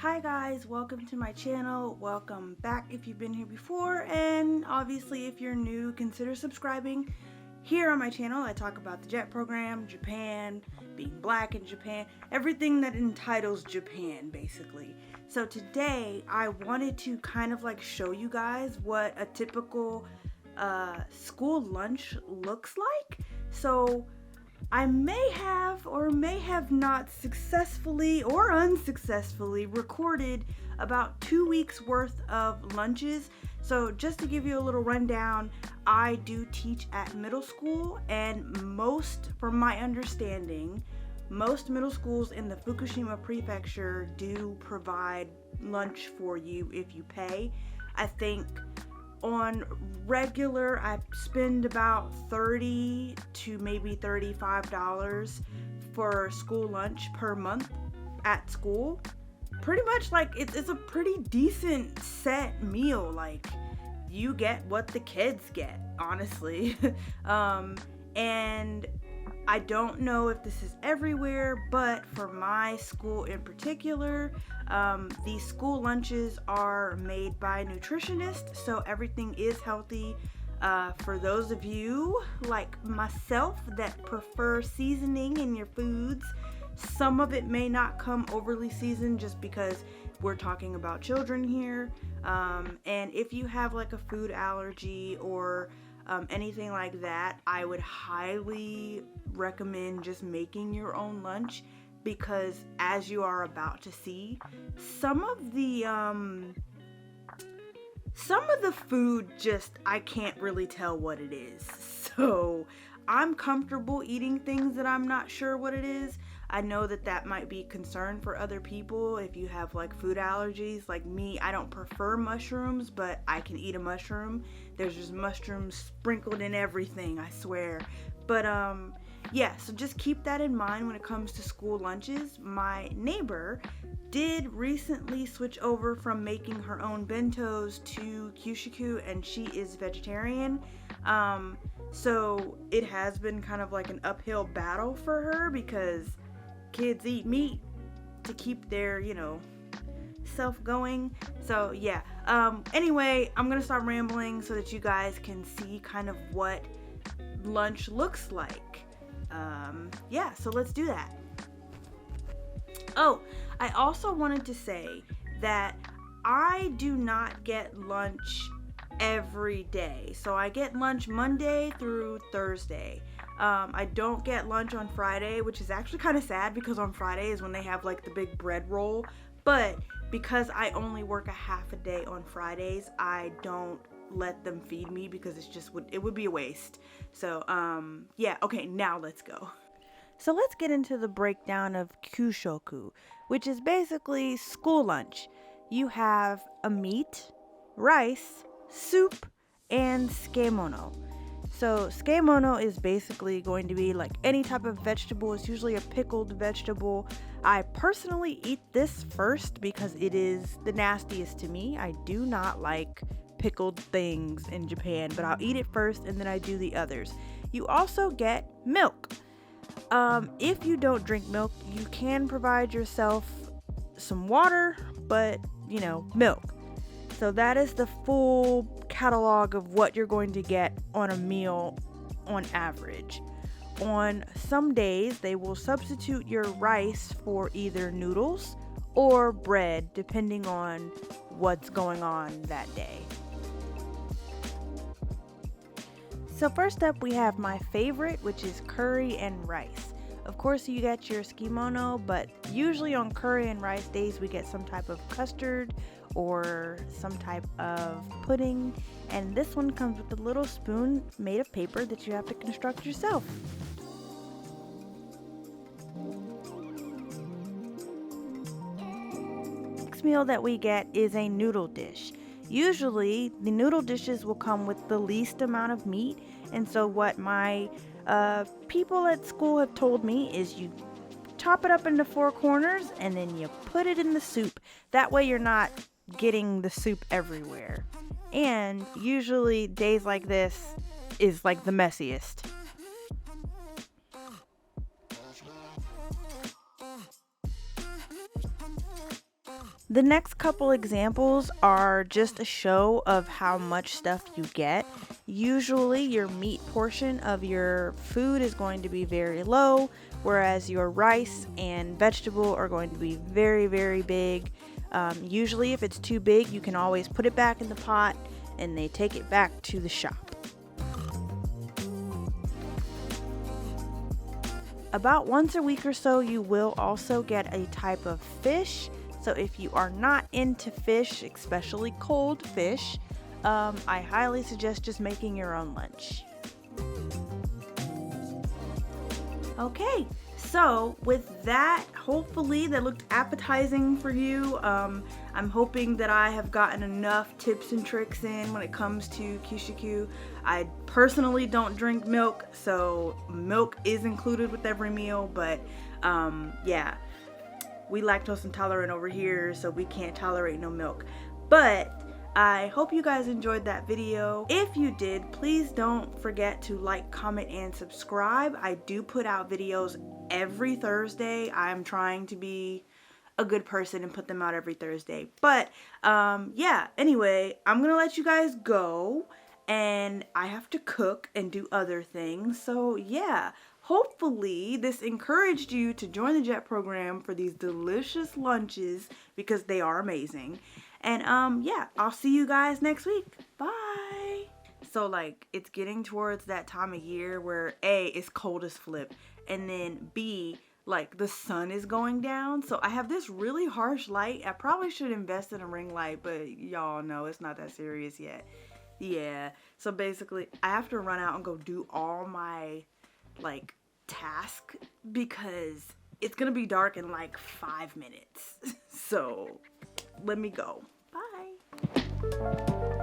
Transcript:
Hi guys, welcome to my channel. Welcome back if you've been here before, and obviously if you're new, consider subscribing. Here on my channel I talk about the JET program, Japan, being black in Japan, everything that entitles Japan basically. So today I wanted to kind of like show you guys what a typical school lunch looks like. So I may have or may have not successfully or unsuccessfully recorded about 2 weeks worth of lunches. So just to give you a little rundown, I do teach at middle school, and from my understanding, most middle schools in the Fukushima prefecture do provide lunch for you if you pay. I think on regular, I spend about $30 to maybe $35 for school lunch per month at school. Pretty much like it's a pretty decent set meal. Like, you get what the kids get, honestly. And I don't know if this is everywhere, but for my school in particular, these school lunches are made by nutritionists, so everything is healthy. For those of you like myself that prefer seasoning in your foods, some of it may not come overly seasoned just because we're talking about children here. And if you have like a food allergy or anything like that, I would highly recommend just making your own lunch, because as you are about to see, some of the food, just I can't really tell what it is. So I'm comfortable eating things that I'm not sure what it is. I know that might be concern for other people if you have like food allergies. Like me, I don't prefer mushrooms, but I can eat a mushroom. There's just mushrooms sprinkled in everything, I swear. But yeah, so just keep that in mind when it comes to school lunches. My neighbor did recently switch over from making her own bentos to Kushoku, and she is vegetarian. So it has been kind of like an uphill battle for her, because kids eat meat to keep their, self going. So yeah, anyway, I'm gonna stop rambling so that you guys can see kind of what lunch looks like. Yeah, so let's do that. Oh, I also wanted to say that I do not get lunch every day. So I get lunch Monday through Thursday. I don't get lunch on Friday, which is actually kind of sad, because on Friday is when they have like the big bread roll. But because I only work a half a day on Fridays, I don't let them feed me, because it would be a waste. So yeah, okay, now let's go. So let's get into the breakdown of Kushoku, which is basically school lunch. You have a meat, rice, soup, and tsukemono. So tsukemono is basically going to be like any type of vegetable. It's usually a pickled vegetable. I personally eat this first because it is the nastiest to me. I do not like pickled things in Japan, but I'll eat it first and then I do the others. You also get milk. If you don't drink milk, you can provide yourself some water, but milk. So that is the full catalog of what you're going to get on a meal on average. On some days, they will substitute your rice for either noodles or bread, depending on what's going on that day. So first up, we have my favorite, which is curry and rice. Of course, you get your tsukemono, but usually on curry and rice days, we get some type of custard or some type of pudding. And this one comes with a little spoon made of paper that you have to construct yourself. Next meal that we get is a noodle dish. Usually, the noodle dishes will come with the least amount of meat, and so what my people at school have told me is you chop it up into 4 corners and then you put it in the soup. That way you're not getting the soup everywhere. And usually days like this is like the messiest. The next couple examples are just a show of how much stuff you get. Usually your meat portion of your food is going to be very low, whereas your rice and vegetable are going to be very, very big. Usually if it's too big, you can always put it back in the pot and they take it back to the shop. About once a week or so, you will also get a type of fish. So if you are not into fish, especially cold fish, I highly suggest just making your own lunch. Okay, so with that, hopefully that looked appetizing for you. I'm hoping that I have gotten enough tips and tricks in when it comes to Kushoku. I personally don't drink milk, so milk is included with every meal, but yeah. We lactose intolerant over here, so we can't tolerate no milk. But I hope you guys enjoyed that video. If you did, please don't forget to like, comment, and subscribe. I do put out videos every Thursday. I'm trying to be a good person and put them out every Thursday. But yeah, anyway, I'm gonna let you guys go, and I have to cook and do other things. So yeah, hopefully this encouraged you to join the JET program for these delicious lunches because they are amazing. And yeah, I'll see you guys next week. Bye. So like, it's getting towards that time of year where A, it's cold as flip, and then B, like the sun is going down. So I have this really harsh light. I probably should invest in a ring light, but y'all know it's not that serious yet. Yeah, so basically I have to run out and go do all my like task because it's gonna be dark in like 5 minutes. So let me go. Bye.